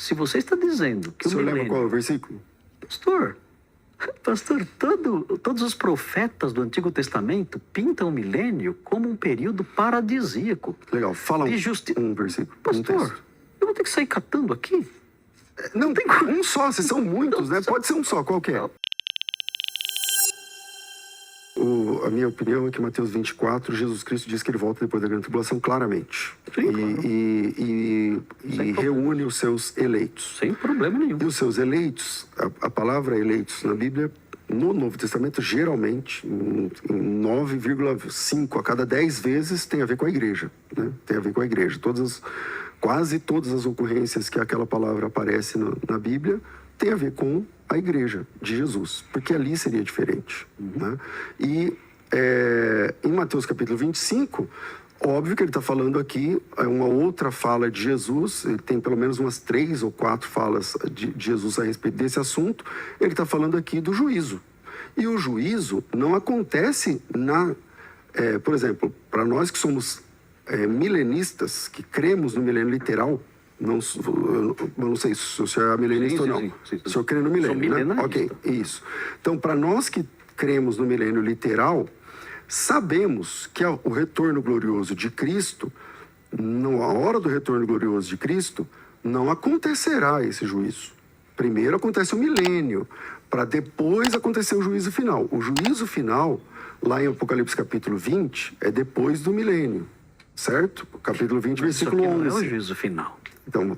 Se você está dizendo que O senhor lembra qual é o versículo? Pastor, todos os profetas do Antigo Testamento pintam o milênio como um período paradisíaco. Legal, fala de um versículo. Pastor, eu vou ter que sair catando aqui? Não, tem um só, vocês são muitos, né? Pode ser um só, qual que é? A minha opinião é que Mateus 24, Jesus Cristo diz que ele volta depois da grande tribulação claramente. Sim, claro. E reúne os seus eleitos. Sem problema nenhum. E os seus eleitos, a palavra eleitos na Bíblia, no Novo Testamento, geralmente, em 9,5 a cada 10 vezes, tem a ver com a igreja. Né? Tem a ver com a igreja. Quase todas as ocorrências que aquela palavra aparece na Bíblia tem a ver com a igreja de Jesus, porque ali seria diferente. Né? E em Mateus capítulo 25, óbvio que ele está falando aqui, é uma outra fala de Jesus, ele tem pelo menos umas 3 ou 4 falas de Jesus a respeito desse assunto, ele está falando aqui do juízo. E o juízo não acontece por exemplo, para nós que somos milenistas, que cremos no milênio literal, eu não sei se o senhor é milenista ou não. Sim. O senhor crê no milênio, né? Ok, isso. Então, para nós que cremos no milênio literal, sabemos que o retorno glorioso de Cristo, na hora do retorno glorioso de Cristo, não acontecerá esse juízo. Primeiro acontece o milênio, para depois acontecer o juízo final. O juízo final, lá em Apocalipse capítulo 20, é depois do milênio, certo? Capítulo 20, versículo 11. Não é o juízo final. Então,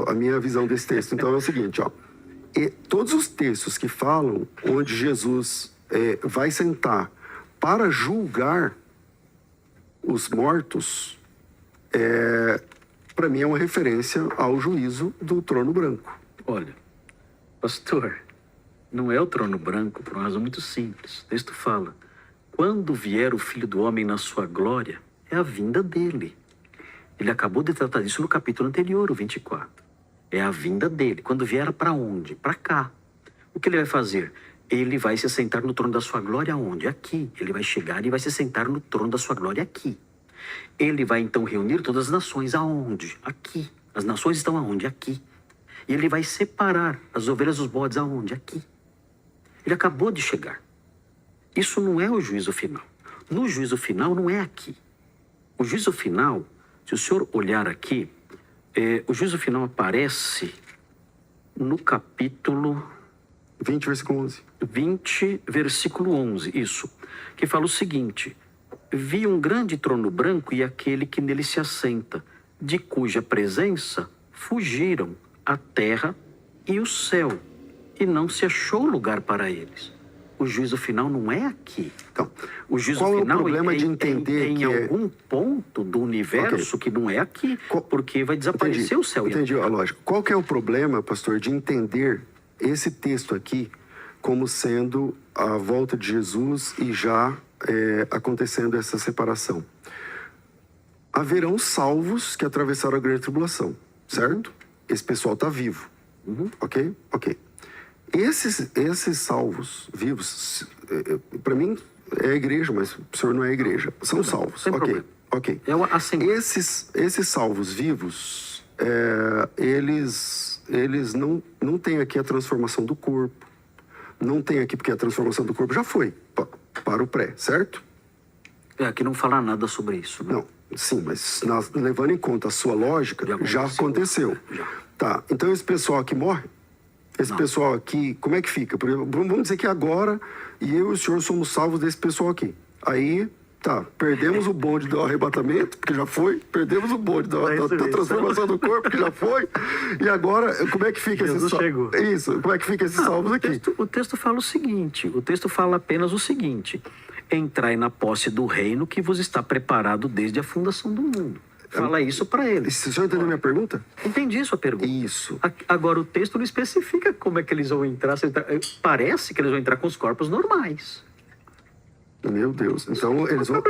a minha visão desse texto então é o seguinte, ó. Todos os textos que falam onde Jesus vai sentar para julgar os mortos, para mim é uma referência ao juízo do trono branco. Olha, pastor, não é o trono branco por uma razão muito simples. O texto fala, quando vier o Filho do Homem na sua glória, é a vinda dele. Ele acabou de tratar disso no capítulo anterior, o 24. É a vinda dele. Quando vier para onde? Para cá. O que ele vai fazer? Ele vai se sentar no trono da sua glória aonde? Aqui. Ele vai chegar e vai se sentar no trono da sua glória aqui. Ele vai então reunir todas as nações aonde? Aqui. As nações estão aonde? Aqui. E ele vai separar as ovelhas dos bodes aonde? Aqui. Ele acabou de chegar. Isso não é o juízo final. No juízo final não é aqui. O juízo final, se o senhor olhar aqui, o juízo final aparece no capítulo 20, versículo 11. 20, versículo 11, isso. Que fala o seguinte, vi um grande trono branco e aquele que nele se assenta, de cuja presença fugiram a terra e o céu, e não se achou lugar para eles. O juízo final não é aqui. Então, o juízo qual final é o problema de entender em algum ponto do universo que não é aqui, porque vai desaparecer o céu. Entendi a lógica. Qual que é o problema, pastor, de entender esse texto aqui como sendo a volta de Jesus e já acontecendo essa separação? Haverão salvos que atravessaram a grande tribulação, certo? Esse pessoal está vivo, ok? Ok. Esses salvos vivos, para mim é a igreja, mas o senhor não é a igreja. São salvos, ok. Esses salvos vivos, eles não têm aqui a transformação do corpo. Não tem aqui porque a transformação do corpo já foi para o pré, certo? Aqui não fala nada sobre isso, né? Não, sim, mas levando em conta a sua lógica, já aconteceu. Já. Tá, então esse pessoal aqui morre? Esse pessoal aqui, como é que fica? Vamos dizer que agora, eu e o senhor somos salvos desse pessoal aqui. Aí, perdemos o bonde do arrebatamento, porque já foi. Perdemos o bonde da transformação do corpo, que já foi. E agora, como é que fica esse salvo? Isso, como é que fica esses salvos aqui? O texto fala o seguinte, o texto fala apenas o seguinte, entrai na posse do reino que vos está preparado desde a fundação do mundo. Fala isso para eles. O senhor entendeu minha pergunta? Entendi sua pergunta. Isso. Agora, o texto não especifica como é que eles vão entrar. Parece que eles vão entrar com os corpos normais. Meu Deus. Então, eles vão...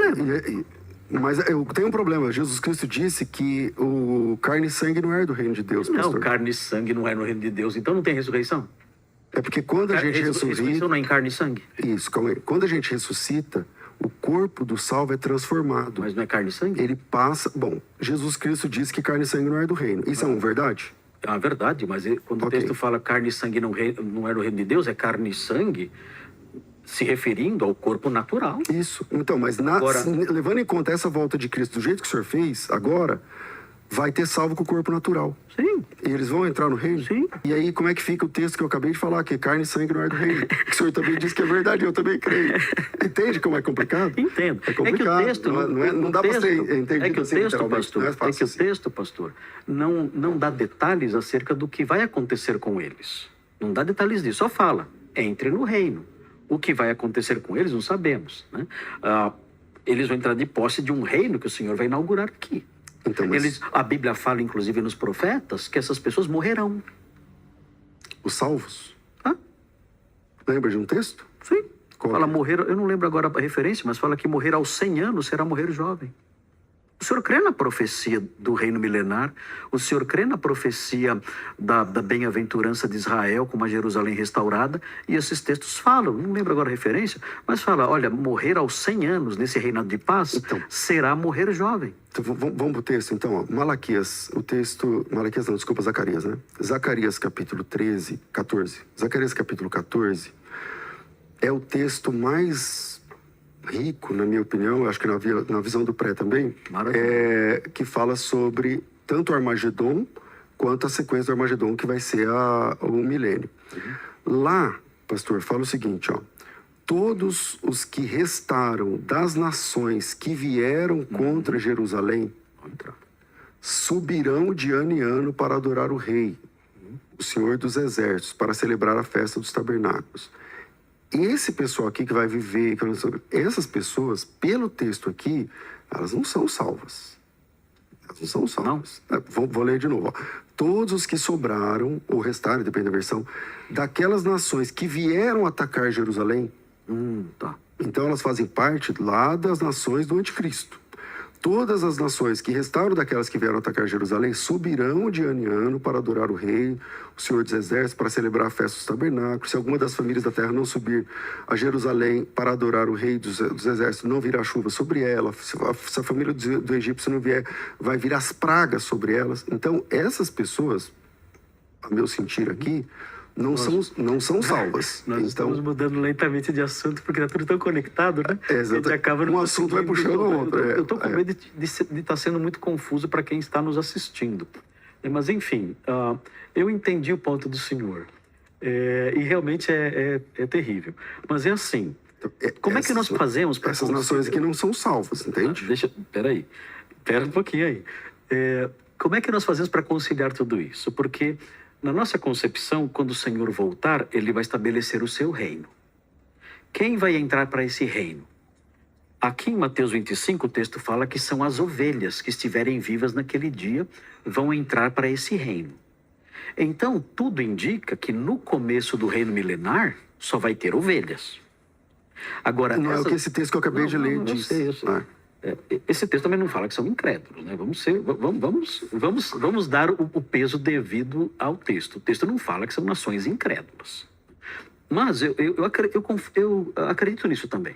Mas tem um problema. Jesus Cristo disse que o carne e sangue não é do reino de Deus, pastor. Não, carne e sangue não é no reino de Deus. Então não tem ressurreição? É porque quando a gente ressuscita... Ressurreição não é em carne e sangue? Isso, calma aí. Quando a gente ressuscita, o corpo do salvo é transformado. Mas não é carne e sangue? Ele passa... Bom, Jesus Cristo disse que carne e sangue não é do reino. Isso é uma verdade? É uma verdade, mas quando Ok. o texto fala carne e sangue não era o reino de Deus, é carne e sangue se referindo ao corpo natural. Isso. Então, mas Agora- levando em conta essa volta de Cristo do jeito que o senhor fez, agora vai ter salvo com o corpo natural. Sim. E eles vão entrar no reino? Sim. E aí, como é que fica o texto que eu acabei de falar, que carne e sangue não é do reino? O senhor também disse que é verdade, eu também creio. Entende como é complicado? Entendo. É complicado. É que o texto não dá para ser entendido é que o assim, texto, literalmente. pastor, Não é é fácil que o assim. texto, pastor, não dá detalhes acerca do que vai acontecer com eles. Não dá detalhes disso, só fala, entre no reino. O que vai acontecer com eles não sabemos, né? Eles vão entrar de posse de um reino que o Senhor vai inaugurar aqui. Então, mas A Bíblia fala, inclusive, nos profetas, que essas pessoas morrerão. os salvos, Ah, lembra de um texto? sim. Qual Fala que é? morrer, eu não lembro agora a referência, mas fala que morrer aos 100 anos será morrer jovem. O senhor crê na profecia do reino milenar? O senhor crê na profecia da bem-aventurança de Israel com uma Jerusalém restaurada? E esses textos falam, não lembro agora a referência, mas fala, olha, morrer aos 100 anos nesse reinado de paz Então. será morrer jovem. Então, vamos pro texto, então. Ó. Malaquias, o texto... Malaquias não, desculpa, Zacarias, né? Zacarias, capítulo 14. Zacarias, capítulo 14, é o texto mais rico, na minha opinião, acho que na visão do pré também, Maravilha. que fala sobre tanto o Armagedon quanto a sequência do Armagedon, que vai ser o milênio. Lá, pastor, fala o seguinte, ó. Todos os que restaram das nações que vieram contra Jerusalém Vamos entrar. subirão de ano em ano para adorar o Rei, o Senhor dos Exércitos, para celebrar a festa dos tabernáculos. Esse pessoal aqui que vai viver, essas pessoas, pelo texto aqui, elas não são salvas. Elas não são salvas. Vou ler de novo. Ó. Todos os que sobraram, ou restaram, depende da versão, daquelas nações que vieram atacar Jerusalém, Tá. então elas fazem parte lá das nações do anticristo. Todas as nações que restaram daquelas que vieram atacar Jerusalém subirão de ano em ano para adorar o Rei, o Senhor dos Exércitos, para celebrar a festa dos tabernáculos. Se alguma das famílias da terra não subir a Jerusalém para adorar o Rei dos Exércitos, não virá chuva sobre ela. Se a família do egípcio não vier, vai vir as pragas sobre elas. Então, essas pessoas, a meu sentir aqui, não são salvas. Nós Então, estamos mudando lentamente de assunto, porque está tudo tão conectado, né? exato. A gente acaba não Um assunto vai conseguindo puxando o outro, Eu estou com medo de estar sendo muito confuso para quem está nos assistindo. Mas, enfim, eu entendi o ponto do senhor. E realmente é terrível. Mas é assim, como é que nós fazemos para... Essas nações aqui não são salvas, entende? Espera um pouquinho aí. Como é que nós fazemos para conciliar tudo isso? Porque na nossa concepção, quando o Senhor voltar, ele vai estabelecer o seu reino. Quem vai entrar para esse reino? Aqui em Mateus 25, o texto fala que são as ovelhas que estiverem vivas naquele dia vão entrar para esse reino. Então, tudo indica que no começo do reino milenar só vai ter ovelhas. Agora, Não é o que esse texto que eu acabei de ler eu diz. sei. Esse texto também não fala que são incrédulos, né? Vamos dar o peso devido ao texto. O texto não fala que são nações incrédulas. Mas eu acredito nisso também.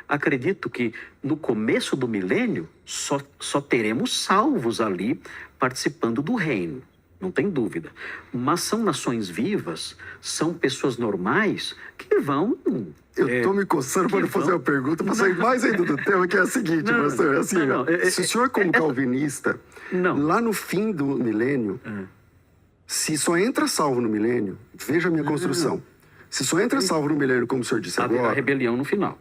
Acredito que no começo do milênio só teremos salvos ali participando do reino. Não tem dúvida. Mas são nações vivas, são pessoas normais que vão... Eu estou me coçando para fazer uma pergunta, para sair mais ainda do tema, que é a seguinte, pastor. Assim, se o senhor, como calvinista, lá no fim do milênio, se só entra salvo no milênio, veja a minha construção. Se só entra salvo no milênio, como o senhor disse agora... A rebelião no final.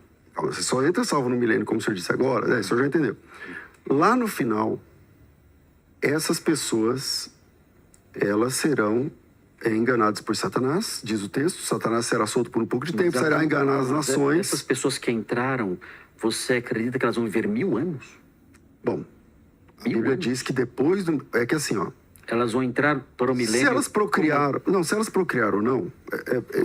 Se só entra salvo no milênio, como o senhor disse agora, o senhor já entendeu. Lá no final, essas pessoas, elas serão enganadas por Satanás, diz o texto. Satanás será solto por um pouco de tempo, será enganar as nações. Essas pessoas que entraram, você acredita que elas vão viver 1000 anos? Bom, a Bíblia diz que depois do... É que assim, ó... Elas vão entrar para o milênio... Se elas procriaram... Não, se elas procriaram ou não,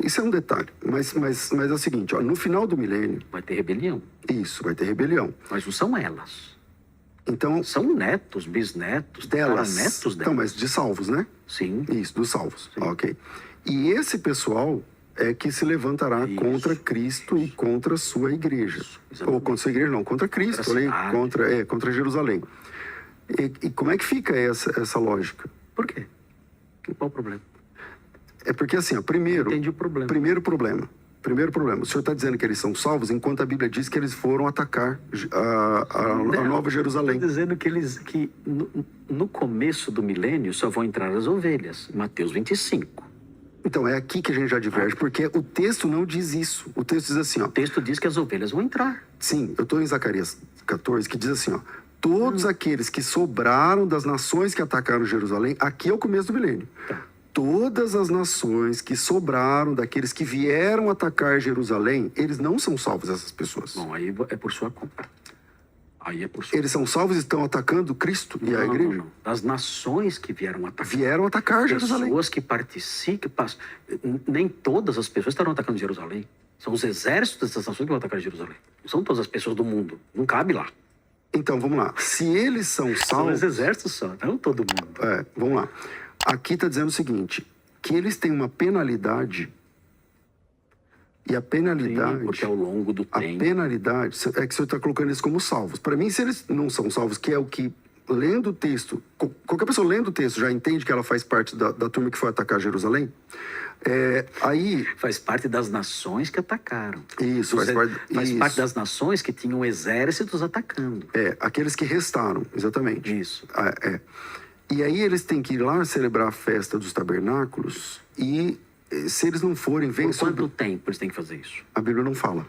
isso é um detalhe. Mas é o seguinte, ó, no final do milênio... Vai ter rebelião. Isso, vai ter rebelião. Mas não são elas. Então... São netos, bisnetos, delas. netos delas. Então, mas de salvos, né? Sim. Isso, dos salvos. Ok. E esse pessoal é que se levantará contra Cristo e contra a sua igreja. Ou contra a sua igreja, não, contra Cristo, contra Jerusalém. E como é que fica essa lógica? Por quê? Qual o problema? É porque assim, ó, primeiro... Entendi o problema. Primeiro problema. O senhor está dizendo que eles são salvos, enquanto a Bíblia diz que eles foram atacar a Nova Jerusalém. Estou dizendo que no começo do milênio só vão entrar as ovelhas. Mateus 25. Então, é aqui que a gente já diverge, porque o texto não diz isso. O texto diz assim, ó... O texto diz que as ovelhas vão entrar. Sim, eu estou em Zacarias 14, que diz assim, ó... Todos aqueles que sobraram das nações que atacaram Jerusalém... Aqui é o começo do milênio. Tá. Todas as nações que sobraram daqueles que vieram atacar Jerusalém... Eles não são salvos, essas pessoas. Bom, aí é por sua conta. Aí é por sua Eles são salvos e estão atacando Cristo e a igreja? Não. Das nações que vieram atacar. Vieram atacar Jerusalém. Pessoas que participam... Nem todas as pessoas estarão atacando Jerusalém. São os exércitos dessas nações que vão atacar Jerusalém. Não são todas as pessoas do mundo. Não cabe lá. Então, vamos lá. Se eles são São salvos... os exércitos só, não todo mundo. Vamos lá. Aqui está dizendo o seguinte, que eles têm uma penalidade, e a penalidade... Sim, porque ao longo do A tempo... penalidade é que o senhor está colocando eles como salvos. Para mim, se eles não são salvos, que é o que, lendo o texto... Qualquer pessoa lendo o texto já entende que ela faz parte da turma que foi atacar Jerusalém. Aí... Faz parte das nações que atacaram. Isso, faz parte das nações que tinham exércitos atacando. Aqueles que restaram, exatamente. Isso. E aí eles têm que ir lá celebrar a festa dos tabernáculos e se eles não forem... Por quanto tempo eles têm que fazer isso? A Bíblia não fala.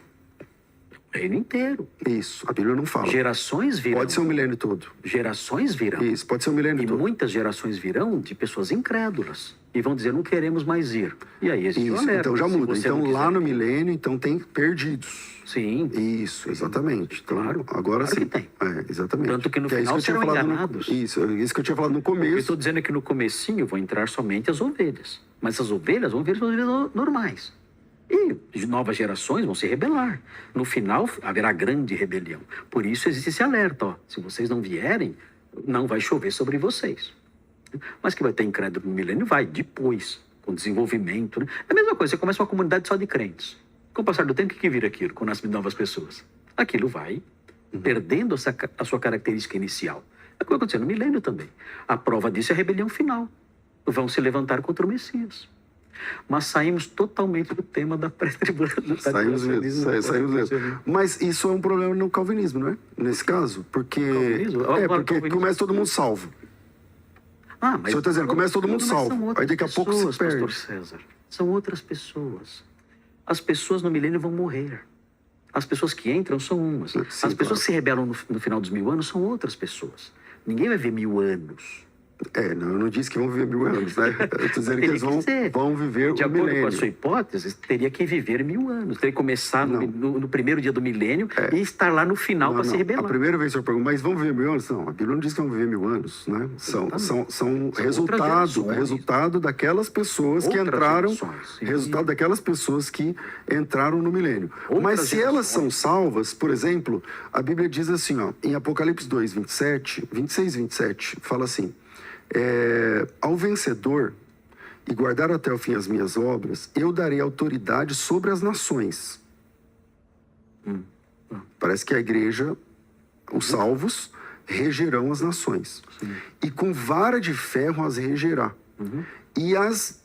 O reino inteiro. Isso, a Bíblia não fala. Gerações virão. Pode ser um milênio todo. Gerações virão. Isso, pode ser um milênio E todo. muitas gerações virão de pessoas incrédulas. E vão dizer, não queremos mais ir. E aí existe o Isso, alerta. então já Se muda. você Então não lá quiser no ir. milênio, então tem perdidos. Sim. Isso, exatamente. Então, Claro, agora claro sim. que tem. Exatamente. Tanto que no é isso final eu tinha serão falado enganados. Isso que eu tinha falado no Eu estou começo. dizendo é que no comecinho vão entrar somente as ovelhas. Mas as ovelhas vão vir as ovelhas normais. E novas gerações vão se rebelar. No final, haverá grande rebelião. Por isso existe esse alerta. Ó. Se vocês não vierem, não vai chover sobre vocês. Mas que vai ter incrédulo no milênio? Vai, depois, com desenvolvimento. Né? É a mesma coisa, você começa uma comunidade só de crentes. Com o passar do tempo, o que vira aquilo? Com o nascimento de novas pessoas. Aquilo vai perdendo a sua característica inicial. É o que vai acontecer no milênio também. A prova disso é a rebelião final. Vão se levantar contra o Messias. Mas saímos totalmente do tema da pré-tribulação. Saímos mesmo. Mas isso é um problema no calvinismo, não é? Nesse caso, porque... Calvinismo? Porque Calvinismo. começa todo mundo salvo. Mas O senhor está dizendo, começa todo mundo Mas salvo. são outras Aí daqui a pouco se pessoas, perde. Pastor César. São outras pessoas. As pessoas no milênio vão morrer. As pessoas que entram são umas. Sim, As pessoas claro. que se rebelam no final dos 1000 anos são outras pessoas. Ninguém vai ver 1000 anos. Não, eu não disse que vão viver 1000 anos, né? Eu estou dizendo que eles vão viver De o acordo milênio. com a sua hipótese, teria que viver 1000 anos. Teria que começar no primeiro dia do milênio e estar lá no final para se rebelar. A primeira vez que eu pergunto, mas vão viver 1000 anos? Não, a Bíblia não diz que vão viver 1000 anos, né? São resultado daquelas pessoas que Outras entraram, gerações, sim. resultado daquelas pessoas que entraram no milênio. Outras Mas se elas gerações. são salvas, por exemplo, a Bíblia diz assim, ó, em Apocalipse 2, 26, 27, fala assim, ao vencedor e guardar até o fim as minhas obras, eu darei autoridade sobre as nações. Parece que a igreja, os salvos, regerão as nações. E com vara de ferro as regerá. E as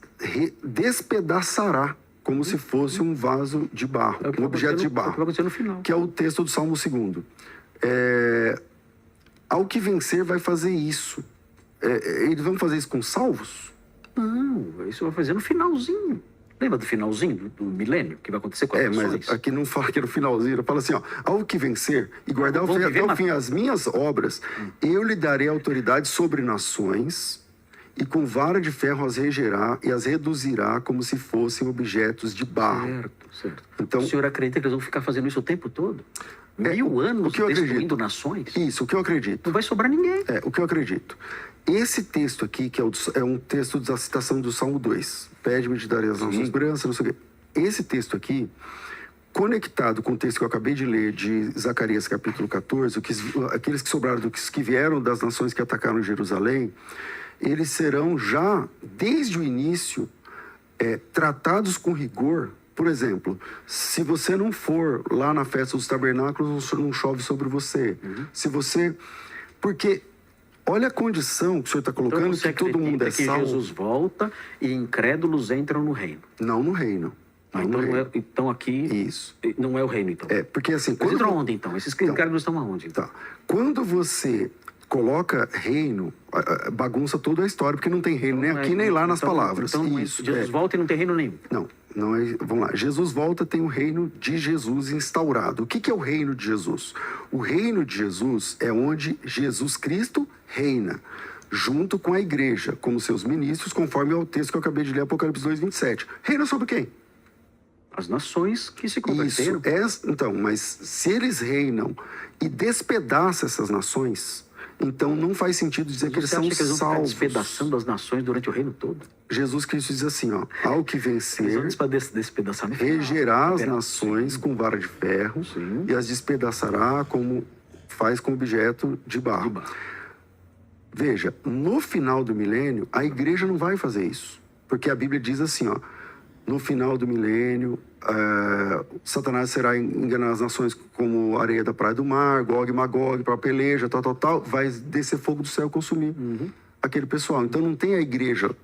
despedaçará, como se fosse um vaso de barro, É o que um vai objeto de acontecer no- é o que vai barro. acontecer no final. Que é o texto do Salmo 2º. Ao que vencer vai fazer isso. Eles vão fazer isso com salvos? Não, isso vai fazer no finalzinho. Lembra do finalzinho do milênio que vai acontecer com as nações? Mas aqui não fala que no finalzinho, fala assim, ó, ao que vencer e guardar Vão até viver o fim as minhas obras, eu lhe darei autoridade sobre nações e com vara de ferro as regerá e as reduzirá como se fossem objetos de barro. Certo. Então- O senhor acredita que eles vão ficar fazendo isso o tempo todo? 1000 anos o que eu destruindo acredito. nações? Isso, o que eu acredito. Não vai sobrar ninguém. O que eu acredito. Esse texto aqui, que é um texto da citação do Salmo 2, pede-me te darei as nossas esperanças, não sei o quê. Esse texto aqui, conectado com o texto que eu acabei de ler de Zacarias capítulo 14, aqueles que sobraram dos que vieram das nações que atacaram Jerusalém, eles serão já, desde o início, tratados com rigor. Por exemplo, se você não for lá na festa dos tabernáculos, não chove sobre você. Se você... Porque Olha a condição que o senhor está Então colocando, você que todo mundo acredita é que salvo. Jesus volta e incrédulos entram no reino. Não no reino. Não Então, no reino. então aqui Isso. não é o reino, então. Porque assim... Eles quando entram onde, então? Esses incrédulos estão aonde? Então? Tá. Quando você coloca reino, bagunça toda a história, porque não tem reino nem aqui nem lá nas palavras. Então, Isso. Jesus volta e não tem reino nenhum. Não é. Vamos lá. Jesus volta, tem o reino de Jesus instaurado. O que é o reino de Jesus? O reino de Jesus é onde Jesus Cristo reina, junto com a igreja, como seus ministros, conforme ao texto que eu acabei de ler, Apocalipse 2:27. Reina sobre quem? As nações que se converteram. Então, mas se eles reinam e despedaçam essas nações, então não faz sentido dizer que eles são Você acha que eles vão ficar salvos. despedaçando as nações durante o reino todo? Jesus Cristo diz assim, ó, ao que vencer, Eles vão despedaçar no final. regerá as nações com vara de ferro Sim. e as despedaçará como faz com objeto de barro. Veja, no final do milênio, a igreja não vai fazer isso. Porque a Bíblia diz assim, ó, no final do milênio, Satanás será enganar as nações como areia da praia do mar, Gog e Magog, para peleja, tal, vai descer fogo do céu e consumir aquele pessoal. Então não tem a igreja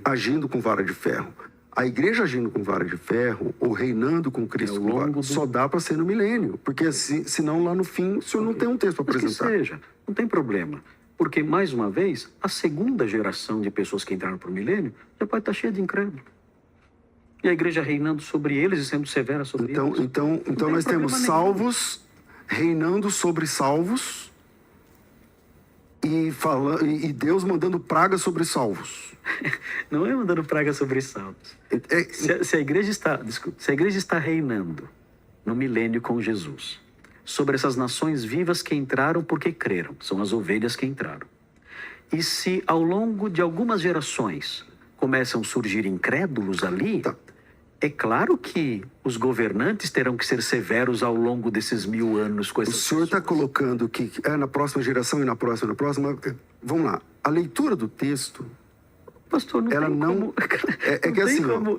agindo com vara de ferro. A igreja agindo com vara de ferro, ou reinando com Cristo, só dá para ser no milênio. Porque senão lá no fim, o senhor não tem um texto para apresentar. Que seja, não tem problema. Porque, mais uma vez, a segunda geração de pessoas que entraram para o milênio já pode estar cheia de incrédulos. E a igreja reinando sobre eles e sendo severa sobre eles. Então nós temos salvos reinando sobre salvos e Deus mandando praga sobre salvos. Não é mandando praga sobre salvos. Se a igreja está reinando no milênio com Jesus, sobre essas nações vivas que entraram porque creram, são as ovelhas que entraram. E se ao longo de algumas gerações começam a surgir incrédulos ali, é claro que os governantes terão que ser severos ao longo desses 1000 anos com essas O senhor está colocando que na próxima geração e na próxima. Vamos lá. A leitura do texto... Pastor,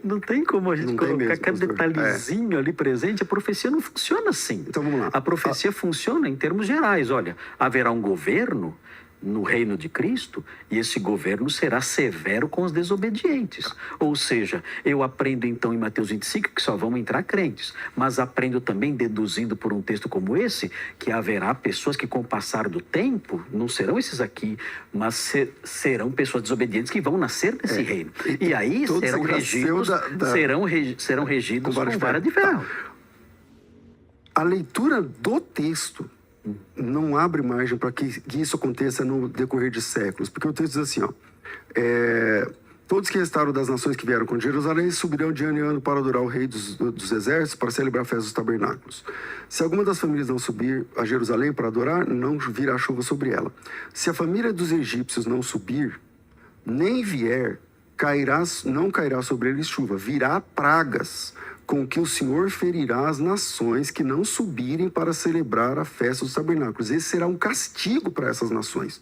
não tem como a gente colocar cada detalhezinho ali presente. A profecia não funciona assim. Então vamos lá. A profecia funciona em termos gerais. Olha, haverá um governo no reino de Cristo e esse governo será severo com os desobedientes. Ou seja, eu aprendo então em Mateus 25 que só vão entrar crentes, mas aprendo também, deduzindo por um texto como esse, que haverá pessoas que com o passar do tempo, não serão esses aqui, mas serão pessoas desobedientes que vão nascer nesse reino. E aí serão regidos com vara de ferro. A leitura do texto não abre margem para que isso aconteça no decorrer de séculos. Porque o texto diz assim, ó, todos que restaram das nações que vieram com Jerusalém subirão de ano em ano para adorar o rei dos exércitos, para celebrar a festa dos tabernáculos. Se alguma das famílias não subir a Jerusalém para adorar, não virá chuva sobre ela. Se a família dos egípcios não subir, nem vier, não cairá sobre eles chuva, virá pragas, com que o Senhor ferirá as nações que não subirem para celebrar a festa dos tabernáculos. Esse será um castigo para essas nações.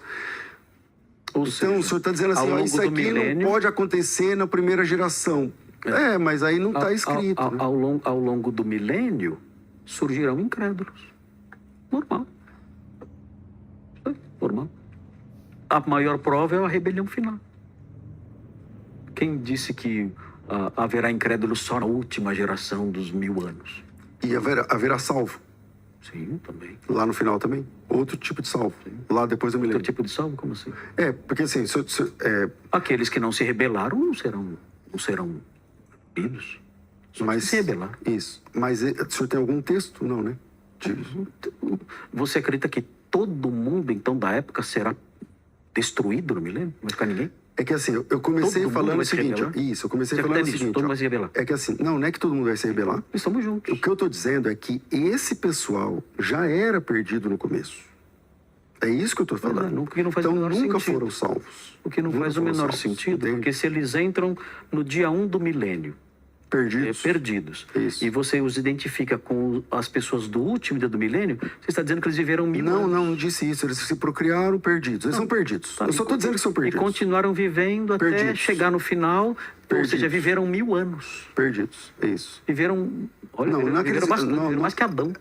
Então, o senhor está dizendo assim, isso aqui não pode acontecer na primeira geração. Mas aí não está escrito. Ao longo do milênio, surgirão incrédulos. Normal. Normal. A maior prova é a rebelião final. Quem disse que haverá incrédulos só na última geração dos 1000 anos? E haverá salvo? Sim, também. Lá no final também? Outro tipo de salvo. Sim. Lá depois do milênio. Outro tipo de salvo? Como assim? Porque assim... Aqueles que não se rebelaram não serão punidos. Mas se rebelar. Isso. Mas o senhor tem algum texto? Não, né? Você acredita que todo mundo, então, da época será destruído no milênio? Não vai ficar ninguém? É que assim, eu comecei falando o seguinte... eu comecei falando o seguinte... Todo mundo vai se rebelar. É que assim, não é que todo mundo vai se rebelar. Estamos juntos. O que eu estou dizendo é que esse pessoal já era perdido no começo. É isso que eu estou falando. O que não faz então o menor nunca sentido. Foram salvos. O que não faz o menor sentido, porque se eles entram no dia 1 do milênio, perdidos. Isso. E você os identifica com as pessoas do último dia do milênio, você está dizendo que eles viveram 1000 anos. Não disse isso. Eles se procriaram perdidos. Eles são perdidos. Eu só estou dizendo que são perdidos. E continuaram vivendo até chegar no final, Ou seja, viveram 1000 anos. Perdidos, é isso. Viveram, olha, Não, não é que viveram, eles- bastante, não, viveram não. mais que Adão.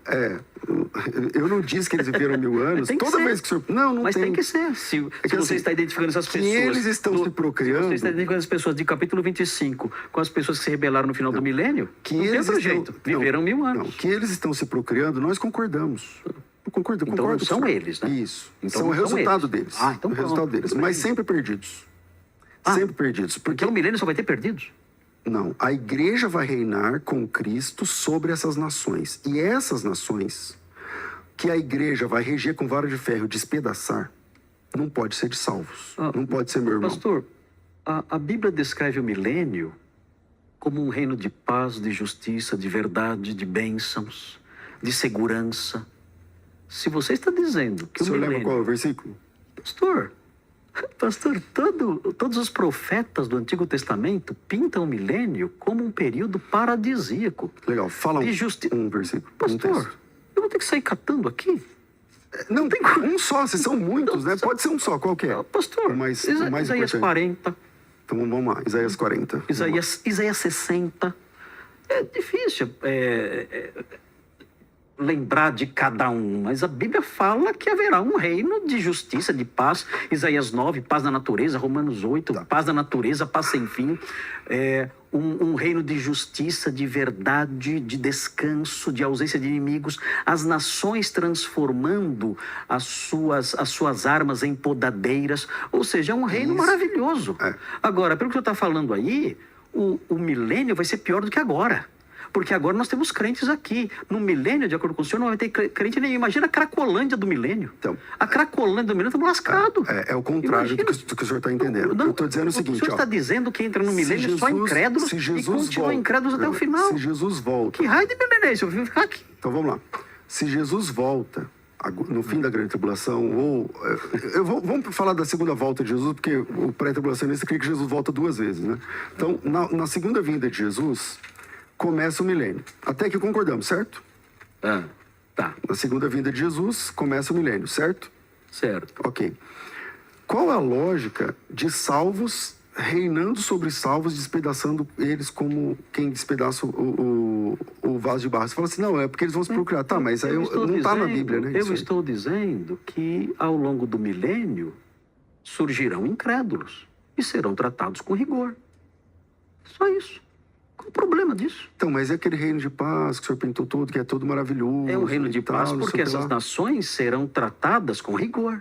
Eu não disse que eles viveram 1000 anos. Tem que Toda ser. vez que o senhor... Não Mas tem. tem que ser. Se que você assim, está identificando essas que pessoas... eles estão se procriando- Se você está identificando as pessoas de capítulo 25 com as pessoas que se rebelaram no final do milênio, Que não tem eles outro estão- jeito. não, Viveram 1000 anos. Não, que eles estão se procriando, nós concordamos. Eu concordo, Então concordo são com o senhor. eles, né? Isso. Então são o não são resultado eles. deles. Ah, então o resultado pronto, deles. tudo Mas bem. sempre perdidos. Ah, Sempre perdidos. Porque Porque o milênio só vai ter perdidos. não, a igreja vai reinar com Cristo sobre essas nações. E essas nações que a igreja vai reger com vara de ferro, despedaçar, não pode ser de salvos. Ah, não pode ser meu irmão. Pastor, a Bíblia descreve o milênio como um reino de paz, de justiça, de verdade, de bênçãos, de segurança. Se você está dizendo que O senhor o lembra milênio... qual é o versículo? Pastor, todos os profetas do Antigo Testamento pintam o milênio como um período paradisíaco. Legal, fala De justi- um versículo. um Pastor, texto. eu vou ter que sair catando aqui? Não, tem um só, se são muitos, né? Pode ser um só, qual que é? Pastor, O mais Isaías importante. 40, Então vamos lá, Isaías 40. Isaías 60. É difícil lembrar de cada um, mas a Bíblia fala que haverá um reino de justiça, de paz. Isaías 9, paz da natureza. Romanos 8, paz da natureza, paz sem fim. Um reino de justiça, de verdade, de descanso, de ausência de inimigos. As nações transformando as suas armas em podadeiras. Ou seja, é um reino maravilhoso. Agora, pelo que você está falando aí, o milênio vai ser pior do que agora. Porque agora nós temos crentes aqui. No milênio, de acordo com o senhor, não vai ter crente nenhum. Imagina a Cracolândia do milênio. Então, A Cracolândia do milênio estamos lascados. É o contrário do que o senhor está entendendo. Eu estou dizendo o seguinte, O senhor está dizendo que entra no milênio só incrédulos se e Jesus continua volta, incrédulos até o final. Se Jesus volta... Que raio de milênio é esse? Eu vim ficar aqui. Então vamos lá. Se Jesus volta no fim da grande tribulação, ou... vamos falar da segunda volta de Jesus, porque o pré-tribulacionista queria que Jesus volta 2 vezes, né? Então, na segunda vinda de Jesus, começa o milênio. Até que concordamos, certo? Tá, Na segunda vinda de Jesus, começa o milênio, certo? certo. Ok. Qual a lógica de salvos reinando sobre salvos, despedaçando eles como quem despedaça o vaso de barro? Você fala assim, não, é porque eles vão se procurar. Tá, mas aí não está na Bíblia, né? Eu isso aí. estou dizendo que ao longo do milênio surgirão incrédulos e serão tratados com rigor. Só isso. Qual o problema disso? Então, mas é aquele reino de paz que o senhor pintou todo, que é todo maravilhoso. É um reino de e tal, paz não sei porque o que essas lá. nações serão tratadas com rigor.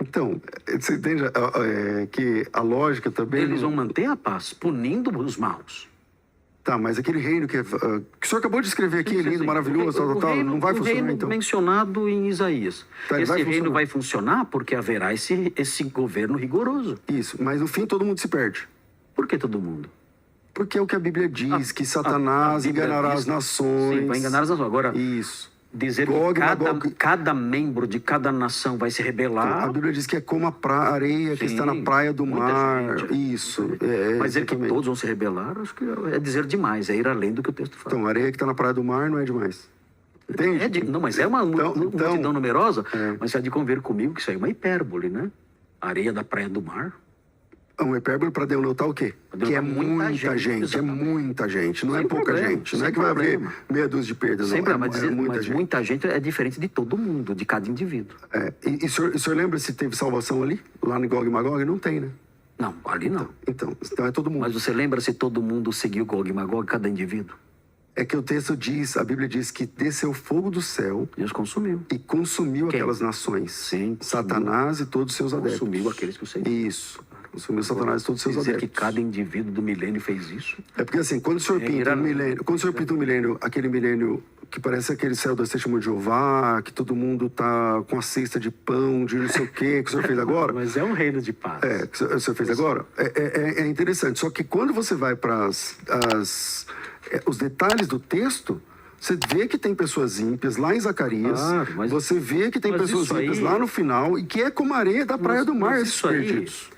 Então, você entende que a lógica também... Eles não- vão manter a paz, punindo os maus. Tá, mas aquele reino que o senhor acabou de escrever aqui, lindo, Assim, maravilhoso, o tal, reino- não vai o funcionar, reino então? mencionado em Isaías. Tá, ele Esse vai reino funcionar. vai funcionar porque haverá esse governo rigoroso. Isso, mas no fim todo mundo se perde. Por que todo mundo? Porque é o que a Bíblia diz, que Satanás a Bíblia enganará diz- as nações. Sim, vai enganar as nações. Agora, Isso. dizer Gog, que Magog. cada membro de cada nação vai se rebelar... A Bíblia diz que é como a areia que Sim, está na praia do muita mar. gente. Isso. Mas dizer que exatamente. todos vão se rebelar, acho que é dizer demais, é ir além do que o texto fala. Então, a areia que está na praia do mar não é demais. Entende? Não, mas é uma Então- multidão numerosa, É. mas você há de conver comigo que isso aí é uma hipérbole, né? Areia da praia do mar. Um hipérbole para denotar o quê? Pra Que é denotar muita muita gente, gente, é muita gente, não é Sem pouca problema, gente. Não é sem que vai problema. haver meia dúzia de perdas, Sempre, não. mas, muita gente é diferente de todo mundo, de cada indivíduo. E o senhor lembra se teve salvação ali? Lá no Gog e Magog? Não tem, né? Não, ali não. Então é todo mundo. Mas você lembra se todo mundo seguiu Gog e Magog, cada indivíduo? É que o texto diz, a Bíblia diz que desceu fogo do céu Deus consumiu. e consumiu Quem? aquelas nações. Sim, Satanás e todos os seus adeptos. Consumiu aqueles que o Senhor... Isso. Consumiu Satanás e todos os seus Dizer adeptos. que cada indivíduo do milênio fez isso? É porque assim, quando o senhor pinta um milênio, quando o senhor pinta um milênio, aquele milênio que parece aquele céu da Testemunha de Jeová, que todo mundo tá com a cesta de pão, de não sei o quê, que o senhor fez agora. Mas é um reino de paz. Que o senhor fez agora. É interessante. Só que quando você vai para os detalhes do texto, você vê que tem pessoas ímpias lá em Zacarias. Claro, mas- você vê que tem mas pessoas isso aí- ímpias lá no final e que é como a areia da praia do mar, esses isso aí, perdidos.